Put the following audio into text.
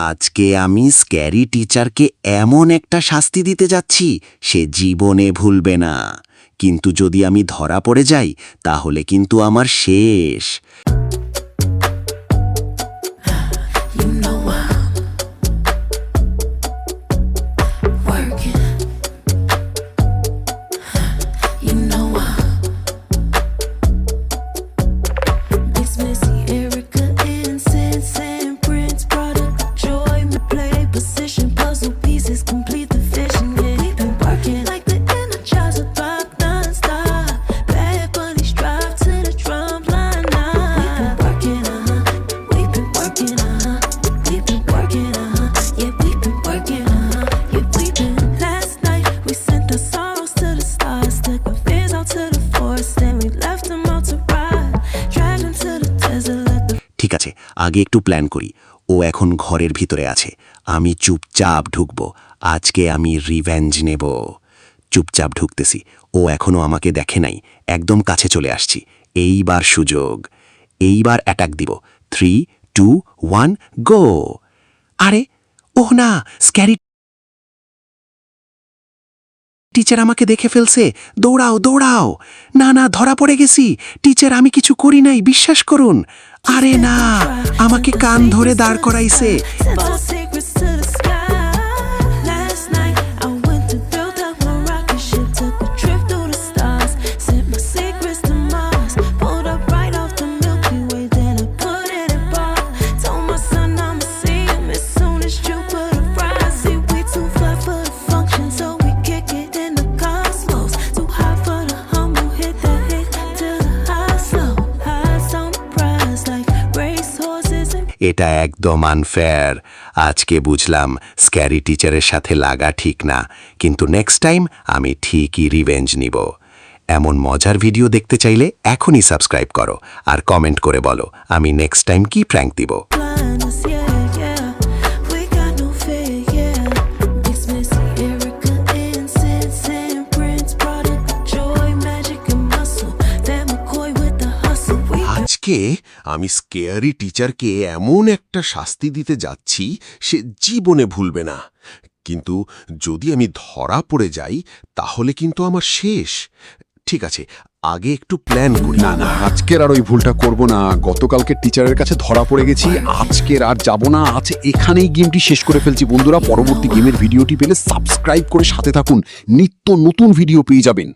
আজকে আমি স্ক্যারি টিচারকে এমন একটা শাস্তি দিতে যাচ্ছি সে জীবনে ভুলবে না। কিন্তু যদি আমি ধরা পড়ে যাই তাহলে কিন্তু আমার শেষ। ঠিক আছে, আগে একটু প্ল্যান করি। ও এখন ঘরের ভিতরে আছে, আমি চুপচাপ ঢুকব। আজকে আমি রিভেঞ্জ নেব। চুপচাপ ঢুকতেছি, ও এখনো আমাকে দেখে নাই, একদম কাছে চলে আসছি। এইবার সুযোগ, এইবার অ্যাটাক দিব। 3, 2, 1 গো। আরে ওহ না, স্ক্যারি টিচার আমাকে দেখে ফেলছে। দৌড়াও দৌড়াও। না না, ধরা পড়ে গেছি। টিচার আমি কিছু করি নাই, বিশ্বাস করুন। আরে না, আমাকে কান ধরে দাঁড় করাইছে। এটা একদম আনফেয়ার। আজকে বুঝলাম স্ক্যারি টিচারের সাথে লাগা ঠিক না, কিন্তু নেক্সট টাইম আমি ঠিকই রিভেঞ্জ নিব। এমন মজার ভিডিও দেখতে চাইলে এখনই সাবস্ক্রাইব করো আর কমেন্ট করে বলো আমি নেক্সট টাইম কি প্র্যাঙ্ক দিব। আজকে আমি স্কেয়ারি টিচারকে এমন একটা শাস্তি দিতে যাচ্ছি সে জীবনে ভুলবে না। কিন্তু যদি আমি ধরা পড়ে যাই তাহলে কিন্তু আমার শেষ। ঠিক আছে, আগে একটু প্ল্যান করি। না না, আজকের আর ওই ভুলটা করব না। গতকালকে টিচারের কাছে ধরা পড়ে গেছি, আজকের আর যাব না। আজ এখানেই গেমটি শেষ করে ফেলছি। বন্ধুরা, পরবর্তী গেমের ভিডিওটি পেলে সাবস্ক্রাইব করে সাথে থাকুন, নিত্য নতুন ভিডিও পেয়ে যাবেন।